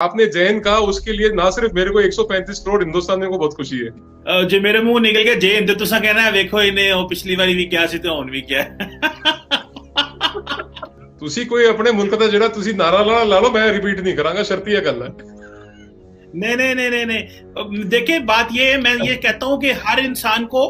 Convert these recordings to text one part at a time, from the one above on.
आपने जैन कहा, उसके लिए ना सिर्फ मेरे को 135 करोड़ हिंदुस्तानियों को बहुत खुशी है। जे मेरे मुंह निकल गया जे हिंदू तुसा कहना है वेखो इन्हें वो पिछली बारी भी क्या सी तो हुन भी क्या तुसी कोई अपने मुल्क का जरा तुसी नारा ला लो, मैं रिपीट नहीं करांगा, शर्ती है गल है। नहीं नहीं नहीं नहीं नहीं, देखिए बात ये है, मैं ये कहता हूं कि हर इंसान को,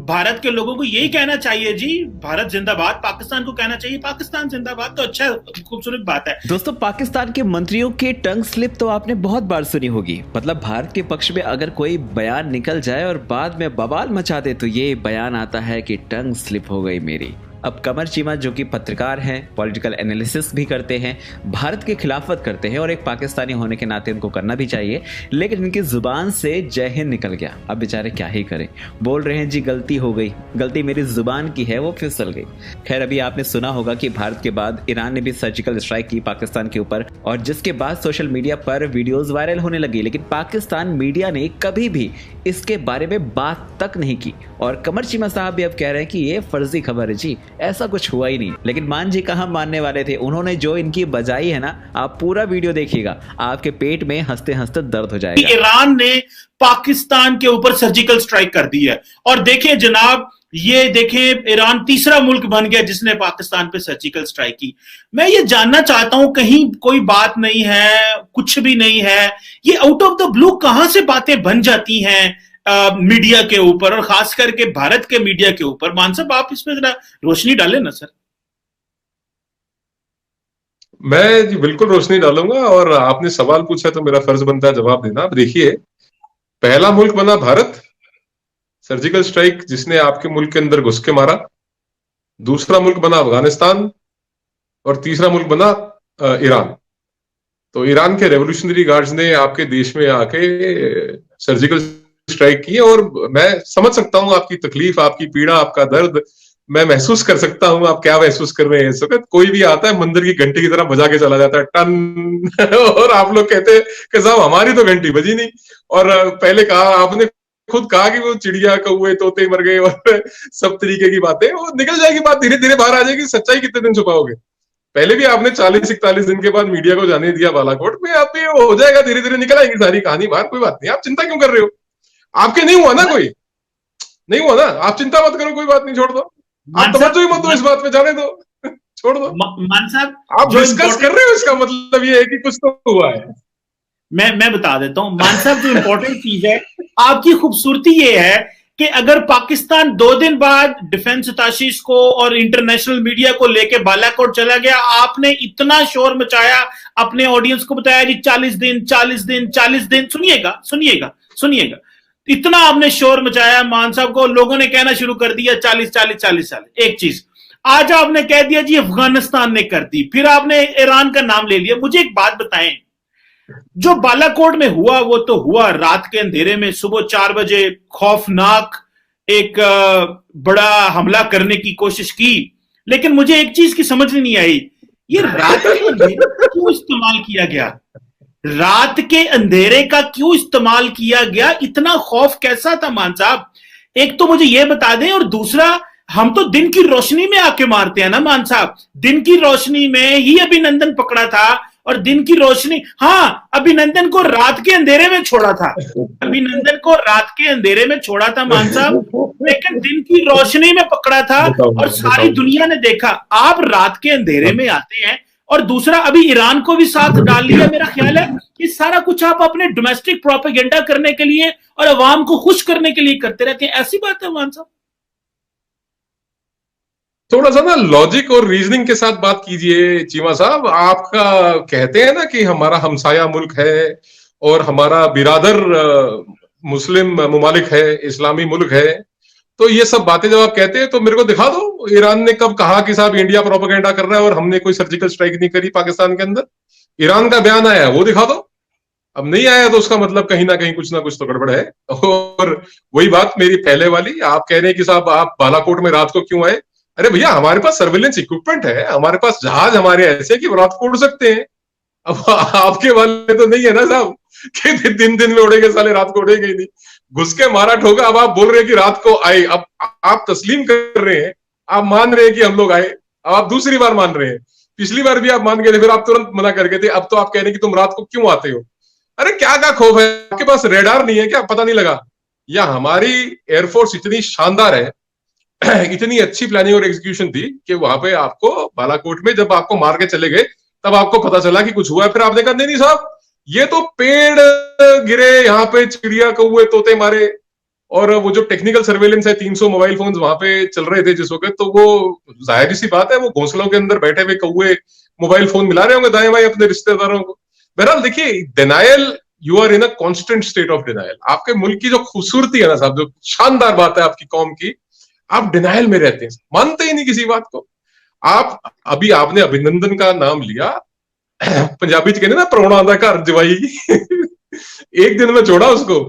भारत के लोगों को यही कहना चाहिए जी, भारत जिंदाबाद। पाकिस्तान को कहना चाहिए पाकिस्तान जिंदाबाद। तो अच्छा, खूबसूरत बात है। दोस्तों, पाकिस्तान के मंत्रियों के टंग स्लिप तो आपने बहुत बार सुनी होगी। मतलब भारत के पक्ष में अगर कोई बयान निकल जाए और बाद में बवाल मचा दे तो ये बयान आता है कि टंग स्लिप हो गई मेरी। अब कमर चीमा जो कि पत्रकार हैं, पॉलिटिकल एनालिसिस भी करते हैं, भारत के खिलाफत करते हैं और एक पाकिस्तानी होने के नाते उनको करना भी चाहिए, लेकिन इनकी जुबान से जय हिंद निकल गया। अब बेचारे क्या ही करें, बोल रहे हैं जी गलती हो गई, गलती मेरी जुबान की है, वो फिसल गई। खैर, अभी आपने सुना होगा कि भारत के बाद ईरान ने भी सर्जिकल स्ट्राइक की पाकिस्तान के ऊपर, और जिसके बाद सोशल मीडिया पर वीडियोज वायरल होने लगी, लेकिन पाकिस्तान मीडिया ने कभी भी इसके बारे में बात तक नहीं की। और कमर चीमा साहब भी अब कह रहे हैं कि ये फर्जी खबर है जी, ऐसा कुछ हुआ ही नहीं। लेकिन मान जी कहां मानने वाले थे, उन्होंने जो इनकी बजाई है ना, आप पूरा वीडियो देखिएगा, आपके पेट में हंसते हंसते दर्द हो जाएगा। ईरान ने पाकिस्तान के ऊपर सर्जिकल स्ट्राइक कर दी है, और देखिए जनाब, ये देखें, ईरान तीसरा मुल्क बन गया जिसने पाकिस्तान पे सर्जिकल स्ट्राइक की। मैं ये जानना चाहता हूं, कहीं कोई बात नहीं है, कुछ भी नहीं है, ये आउट ऑफ द ब्लू कहां से बातें बन जाती हैं मीडिया के ऊपर, और खास करके भारत के मीडिया के ऊपर। मान साहब, आप इसमें जरा रोशनी डालें ना सर। मैं जी बिल्कुल रोशनी डालूंगा, और आपने सवाल पूछा तो मेरा फर्ज बनता है जवाब देना। अब देखिए, पहला मुल्क बना भारत, सर्जिकल स्ट्राइक जिसने आपके मुल्क के अंदर घुस के मारा। दूसरा मुल्क बना अफगानिस्तान, और तीसरा मुल्क बना ईरान। तो ईरान के रेवोल्यूशनरी गार्ड्स ने आपके देश में आके सर्जिकल स्ट्राइक की, और मैं समझ सकता हूं आपकी तकलीफ, आपकी पीड़ा, आपका दर्द। मैं महसूस कर सकता हूँ आप क्या महसूस कर रहे हैं इस वक्त। कोई भी आता है मंदिर की घंटी की तरह बजा के चला जाता है, टन और आप लोग कहते हैं कि साहब हमारी तो घंटी बजी नहीं। और पहले कहा, आपने खुद कहा कि वो चिड़िया, कौवे, तोते मर गए और सब तरीके की बातें, वो निकल जाएगी बात, धीरे धीरे बाहर आ जाएगी। सच्चाई कितने दिन छुपाओगे? पहले भी आपने 40-41 दिन के बाद मीडिया को जाने दिया बालाकोट में, आप ये हो जाएगा, धीरे धीरे निकल आएगी सारी कहानी बाहर। कोई बात नहीं, आप चिंता क्यों कर रहे हो? आपके नहीं हुआ ना, कोई नहीं हुआ ना, आप चिंता मत करो, कोई बात नहीं, छोड़ दो। आप तवज्जो ही मत दो इस बात पे, जाने दो, छोड़ दो। मान साहब, आप डिस्कस कर रहे हो, इसका मतलब ये है कि कुछ तो हुआ है। मैं बता देता हूं मान साहब, जो इंपॉर्टेंट चीज है, आपकी खूबसूरती ये है कि अगर पाकिस्तान 2 दिन बाद डिफेंस अताशीज को और इंटरनेशनल मीडिया को लेके बालाकोट चला गया, आपने इतना शोर मचाया, अपने ऑडियंस को बताया जी 40 दिन 40 दिन 40 दिन। सुनिएगा सुनिएगा सुनिएगा, इतना आपने शोर मचाया मान साहब को, लोगों ने कहना शुरू कर दिया 40 40 40 40। एक चीज आज आपने कह दिया जी अफगानिस्तान ने कर दी, फिर आपने ईरान का नाम ले लिया। मुझे एक बात बताएं, जो बालाकोट में हुआ वो तो हुआ, रात के अंधेरे में सुबह 4 बजे खौफनाक एक बड़ा हमला करने की कोशिश की, लेकिन मुझे एक चीज की समझ नहीं आई, ये रात के अंधेरे का क्यों इस्तेमाल किया गया? रात के अंधेरे का क्यों इस्तेमाल किया गया? इतना खौफ कैसा था मान साहब? एक तो मुझे यह बता दें, और दूसरा, हम तो दिन की रोशनी में आके मारते हैं ना मान साहब, दिन की रोशनी में ही अभिनंदन पकड़ा था, और दिन की रोशनी, हाँ, अभिनंदन को रात के अंधेरे में छोड़ा था, अभिनंदन को रात के अंधेरे में छोड़ा था मान साहब, लेकिन दिन की रोशनी में पकड़ा था और सारी दुनिया ने देखा। आप रात के अंधेरे में आते हैं, और दूसरा अभी ईरान को भी साथ डाल लिया। मेरा ख्याल है कि सारा कुछ आप अपने डोमेस्टिक प्रोपेगेंडा करने के लिए और अवाम को खुश करने के लिए करते रहते हैं। ऐसी बात है मान साहब? थोड़ा सा ना लॉजिक और रीजनिंग के साथ बात कीजिए चीमा साहब। आपका कहते हैं ना कि हमारा हमसाया मुल्क है और हमारा बिरादर मुस्लिम मुमालिक है, इस्लामी मुल्क है, तो ये सब बातें जब आप कहते हैं तो मेरे को दिखा दो, ईरान ने कब कहा कि साहब इंडिया प्रोपेगेंडा कर रहा है और हमने कोई सर्जिकल स्ट्राइक नहीं करी पाकिस्तान के अंदर? ईरान का बयान आया है, वो दिखा दो। अब नहीं आया तो उसका मतलब कहीं ना कहीं कुछ ना कुछ तो गड़बड़ है। और वही बात मेरी पहले वाली, आप कह रहे हैं कि साहब आप बालाकोट में रात को क्यों आए? अरे भैया, हमारे पास सर्वेलेंस इक्विपमेंट है, हमारे पास जहाज हमारे ऐसे कि रात को उड़ सकते हैं। अब आपके वाले तो नहीं है ना साहब कि दिन दिन में उड़ेंगे, साले रात को उड़ेंगे ही नहीं। घुस के मारा ठोका, अब आप बोल रहे हैं कि रात को आए। अब आप तस्लीम कर रहे हैं, आप मान रहे हैं कि हम लोग आए। अब आप दूसरी बार मान रहे हैं, पिछली बार भी आप मान गए थे, फिर आप तुरंत मना कर गए थे, अब तो आप कह रहे हैं कि तुम रात को क्यों आते हो। अरे क्या खौफ है, आपके पास रेडार नहीं है क्या, पता नहीं लगा? या हमारी एयरफोर्स इतनी शानदार है, इतनी अच्छी प्लानिंग और एग्जीक्यूशन थी कि वहां पे आपको बालाकोट में जब आपको मार के चले गए तब आपको पता चला कि कुछ हुआ है, फिर आपने कहा नहीं नहीं साहब ये तो पेड़ गिरे, यहाँ पे चिड़िया कौए तोते मारे, और वो जो टेक्निकल सर्वेलेंस है 300 मोबाइल फोन्स वहां पे चल रहे थे जिस वक्त, तो वो जाहिर सी बात है वो घोंसलों के अंदर बैठे हुए कौए मोबाइल फोन मिला रहे होंगे दाएं बाएं अपने रिश्तेदारों को। बहरहाल देखिए, denial, you are in a constant state of denial. आपके मुल्क की जो खूबसूरती है ना साहब, जो शानदार बात है आपकी कौम की, आप डिनायल में रहते हैं, मानते ही नहीं किसी बात को। आप अभी आपने अभिनंदन का नाम लिया, पंजाबी च कहते ना प्राहुणा दा घर जवाई, एक दिन में छोड़ा उसको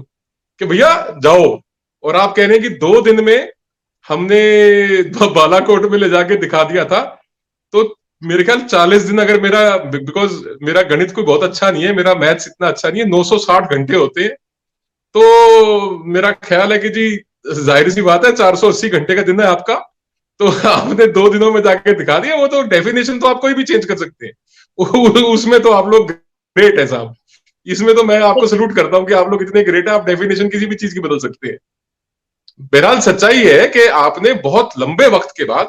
कि भैया जाओ, और आप कह रहे हैं कि 2 दिन में हमने बालाकोट में ले जाके दिखा दिया था। तो मेरे ख्याल 40 दिन, अगर मेरा, बिकॉज मेरा गणित कोई बहुत अच्छा नहीं है, मेरा मैथ्स इतना अच्छा नहीं है, 960 घंटे होते हैं, तो मेरा ख्याल है कि जी जाहिर सी बात है 480 घंटे का दिन है आपका, तो आपने 2 दिनों में जाके दिखा दिया। वो तो डेफिनेशन तो आप कोई भी चेंज कर सकते हैं, उसमें तो आप लोग ग्रेट है साहब। इसमें तो मैं आपको सल्यूट करता हूं कि आप लोग इतने ग्रेट है, आप डेफिनेशन किसी भी चीज की बदल सकते हैं। बहरहाल सच्चाई है कि आपने बहुत लंबे वक्त के बाद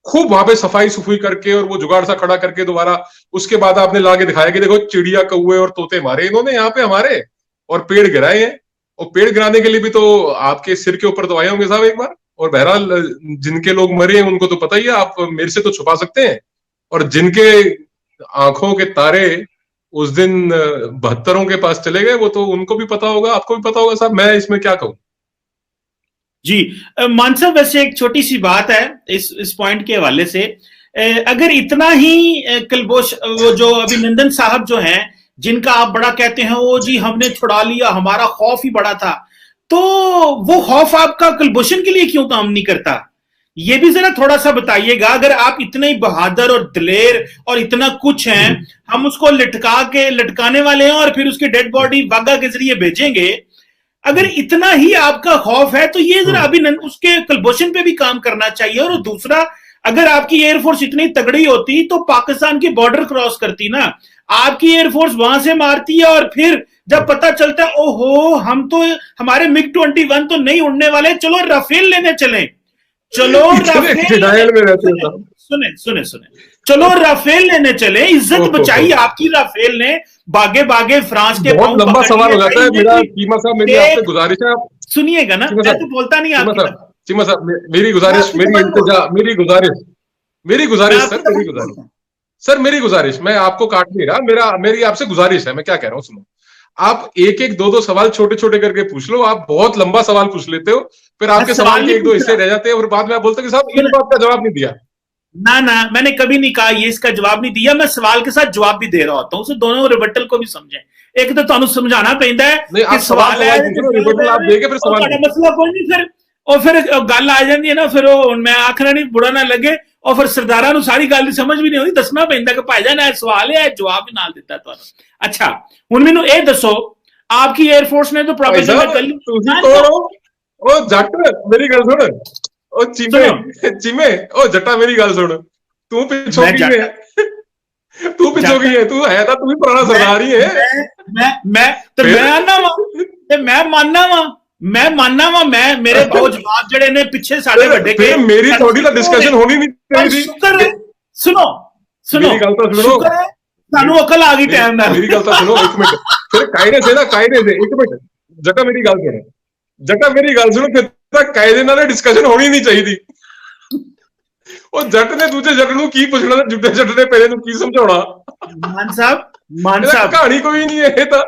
खूब वहां पे सफाई सुफाई करके और वो जुगाड़ सा खड़ा करके दोबारा उसके बाद आपने लाके दिखाया कि देखो चिड़िया कौए और तोते मारे इन्होंने यहाँ पे हमारे, और पेड़ गिराए हैं। और पेड़ गिराने के लिए भी तो आपके सिर के ऊपर तो आए होंगे साहब एक बार। और बहरहाल जिनके लोग मरे हैं उनको तो पता ही है, आप मेरे से तो छुपा सकते हैं, और जिनके आंखों के तारे उस दिन 72 के पास चले गए वो तो उनको भी पता होगा, आपको भी पता होगा साहब, मैं इसमें क्या कहूं। जी मान साहब, वैसे एक छोटी सी बात है इस पॉइंट के हवाले से, अगर इतना ही कलबोश, वो जो अभिनंदन साहब जो हैं जिनका आप बड़ा कहते हैं वो जी हमने छुड़ा लिया, हमारा खौफ ही बड़ा था, तो वो खौफ आपका कुलभूषण के लिए क्यों काम नहीं करता? ये भी जरा थोड़ा सा बताइएगा। अगर आप इतने ही बहादुर और दिलेर और इतना कुछ हैं, हम उसको लटकाने वाले हैं और फिर उसकी डेड बॉडी वाघा के जरिए भेजेंगे, अगर इतना ही आपका खौफ है तो ये जरा अभिनंदन उसके कुलभूषण पे भी काम करना चाहिए। और दूसरा, अगर आपकी एयरफोर्स इतनी तगड़ी होती तो पाकिस्तान की बॉर्डर क्रॉस करती ना, आपकी एयरफोर्स वहां से मारती है और फिर जब पता चलता है ओहो हम तो, हमारे मिग 21 तो नहीं उड़ने वाले, चलो राफेल लेने चले, चलो सुने चलो राफेल लेने चले, इज्जत बचाई आपकी राफेल ने, भागे भागे फ्रांस के। बहुत लंबा सवाल हो जाता है मेरा, चीमा साहब मेरी आपसे गुजारिश है, आप सुनिएगा ना, मैं तो बोलता नहीं आपकी। चीमा साहब मेरी गुजारिश, मेरी गुजारिश, मैं आपको काट नहीं रहा, मेरी आपसे गुजारिश है, मैं क्या कह रहा हूँ सुनो। आप एक एक दो सवाल छोटे छोटे करके पूछ लो, आप बहुत लंबा सवाल पूछ लेते हो, फिर आपके सवाल के 1-2 हिस्से रह जाते हैं और बाद में आप बोलते हैं कि साहब इस बात का जवाब नहीं दिया। ना मैंने कभी नहीं कहा ये इसका जवाब नहीं दिया, मैं सवाल के साथ जवाब भी दे रहा होता हूँ, उसे दोनों रिबटल को भी समझें। एक तो तुहानू समझाना पैंदा है कि सवाल है, रिबटल आप देके फिर सवाल मसला कोई नहीं, फिर और फिर गल आ जाती है ना, फिर मैं आखना नहीं बुरा ना लगे, और फिर सरदारा नू सारी गल समझ भी नहीं होती, दसना पैंदा कि भाईजान ये सवाल है, जवाब भी नाल दिता तुहानू। अच्छा हुण मैनू ये दसो, आपकी एयरफोर्स ने तो प्रोपेगेंडा कर ली, ओ जट मेरी गल सुन, ओ चिमे ओ जट्टा मेरी गल सुन, तू पिछो की है, तू पिछो की है, तू है तो तू भी पुराना सरदार ही है। मैं मानना वा मेरे बहुत जवाब जड़े ने पिछे साडे वड्डे के, मेरी थोड़ी तो डिस्कशन होनी नहीं चाहिए थी। सुनो मेरी गल तो सुनो, सानू अकल आ गई टाइम ना, मेरी गल तो सुनो एक मिनट, फिर कायदे से एक मिनट जटा मेरी गल सुनो, जटा मेरी गल सुनो, फिर तक कायदे नाल डिस्कशन होनी नहीं चाहिए थी। ਉਹ ਜੱਟ ਨੇ ਦੂਜੇ ਜੱਟ ਨੂੰ ਕੀ ਪੁੱਛਣਾ ਤੇ ਜੁੱਟੇ ਜੱਟ ਨੇ ਪਹਿਲੇ ਨੂੰ ਕੀ ਸਮਝਾਉਣਾ। ਮਾਨ ਸਾਹਿਬ ਕਹਾਣੀ ਕੋਈ नहीं है, ਇਹਦਾ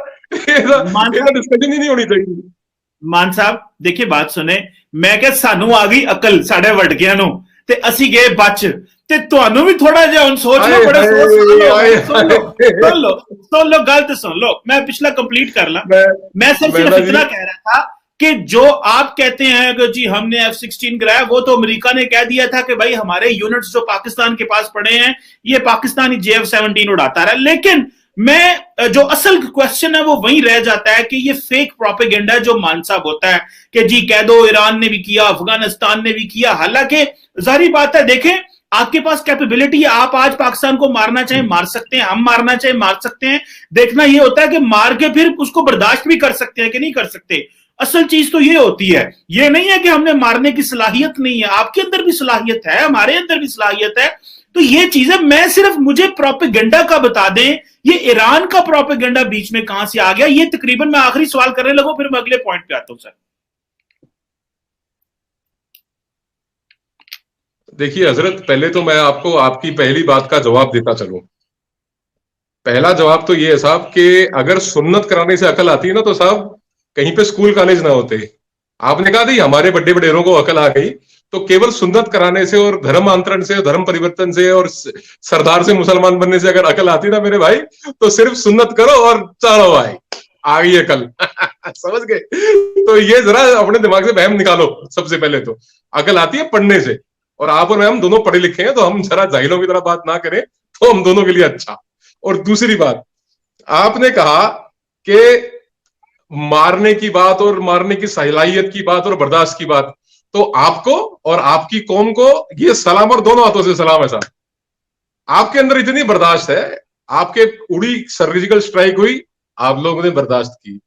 डिस्कशन ही नहीं होनी चाहिए। मान साहब देखिए बात सुने, मैं क्या सानू आ गई अकल साडे वडगियां नू ते असी गए बच, ते तुहानू भी थोड़ा जिहा हुण सोच लो, बड़े सुन लो गल ते सुन लो, मैं पिछला कंप्लीट कर ला। मैं सिर्फ इतना कह रहा था कि जो आप कहते हैं कि जी हमने F-16 गिराया, वो तो अमेरिका ने कह दिया था कि भाई हमारे यूनिट्स जो पाकिस्तान के पास पड़े हैं ये पाकिस्तानी JF-17 उड़ाता रहा। लेकिन मैं जो असल क्वेश्चन है वो वहीं रह जाता है कि ये फेक प्रोपेगेंडा जो मान साहब होता है कि जी कह दो ईरान ने भी किया, अफगानिस्तान ने भी किया, हालांकि जाहिर बात है देखें आपके पास कैपेबिलिटी है, आप आज पाकिस्तान को मारना चाहे मार सकते हैं, हम मारना चाहे मार सकते हैं। देखना ये होता है कि मार के फिर उसको बर्दाश्त भी कर सकते हैं कि नहीं कर सकते। असल चीज तो ये होती है, ये नहीं है कि हमने मारने की सलाहियत नहीं है, आपके अंदर भी सलाहियत है, हमारे अंदर भी सलाहियत है। तो ये चीजें मैं सिर्फ मुझे प्रोपेगेंडा का बता दें, ये ईरान का प्रोपेगेंडा बीच में कहां से आ गया, ये तकरीबन मैं आखिरी सवाल करने लगूं, फिर मैं अगले पॉइंट पे आता हूं सर। देखिए हजरत, पहले तो मैं आपको आपकी पहली बात का जवाब देता चलूं। पहला जवाब तो ये है साहब कि अगर सुन्नत कराने से अकल आती है ना, तो साहब कहीं पे स्कूल कॉलेज ना होते। आपने कहा थी हमारे बड़े बड़ेरों को अकल आ गई, तो केवल सुन्नत कराने से और धर्मांतरण से, धर्म परिवर्तन से और सरदार से मुसलमान बनने से अगर अकल आती ना मेरे भाई, तो सिर्फ सुन्नत करो और चलो भाई आ गई अकल। समझ गए? तो ये जरा अपने दिमाग से वहम निकालो। सबसे पहले तो अकल आती है पढ़ने से, और आप और मैं हम दोनों पढ़े लिखे हैं, तो हम जरा जाहिलों की तरह बात ना करें तो हम दोनों के लिए अच्छा। और दूसरी बात, आपने कहा कि मारने की बात और मारने की सलाहियत की बात और बर्दाश्त की बात, तो आपको और आपकी कौम को ये सलाम और दोनों हाथों से सलाम है साहब। आपके अंदर इतनी बर्दाश्त है, आपके उड़ी सर्जिकल स्ट्राइक हुई, आप लोगों ने बर्दाश्त की।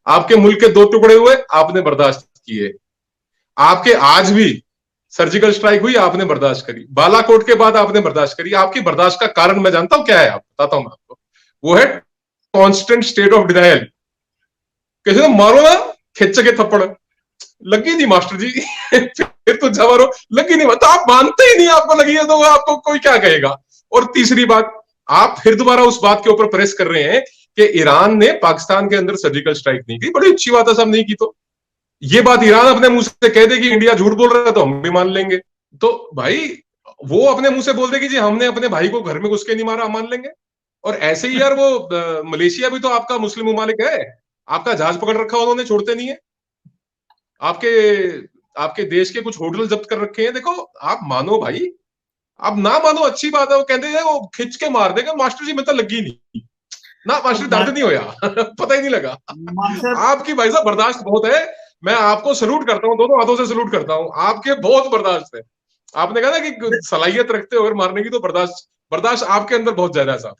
आपके मुल्क के 2 टुकड़े हुए, आपने बर्दाश्त किए। आपके आज भी सर्जिकल स्ट्राइक हुई, आपने बर्दाश्त करी। बालाकोट के बाद आपने बर्दाश्त करी। आपकी बर्दाश्त का कारण मैं जानता हूं क्या है, आप बताता हूं मैं आपको। वो है कांस्टेंट स्टेट ऑफ डिनायल। कैसे तो मारो ना खिंच के थप्पड़, लगी नहीं मास्टर जी। फिर तो जवारो लगी नहीं, तो आप मानते ही नहीं, आपको लगी है तो आपको कोई क्या कहेगा। और तीसरी बात, आप फिर दोबारा उस बात के ऊपर प्रेस कर रहे हैं कि ईरान ने पाकिस्तान के अंदर सर्जिकल स्ट्राइक नहीं की। बड़ी अच्छी बात है साहब, नहीं की तो ये बात ईरान अपने मुंह से कह दे कि इंडिया झूठ बोल रहा है तो हम भी मान लेंगे। तो भाई वो अपने मुंह से बोल देगी जी हमने अपने भाई को घर में घुस के नहीं मारा, हम मान लेंगे। और ऐसे ही यार वो मलेशिया भी तो आपका मुस्लिम ममालिक है, आपका जहाज पकड़ रखा उन्होंने, छोड़ते नहीं है। आपके आपके देश के कुछ होटल जब्त कर रखे हैं। देखो आप मानो भाई, आप ना मानो अच्छी बात है। वो कहते हैं वो खिंच के मार देगा, मास्टर जी मैं तो लगी नहीं ना, मास्टर दर्द नहीं होया। पता ही नहीं लगा। आपकी भाई साहब बर्दाश्त बहुत है, मैं आपको सलूट करता हूं, दोनों हाथों से सलूट करता हूं। आपके बहुत बर्दाश्त है। आपने कहा ना कि सलाहियत रखते हो अगर मारने की, तो बर्दाश्त आपके अंदर बहुत ज्यादा है साहब।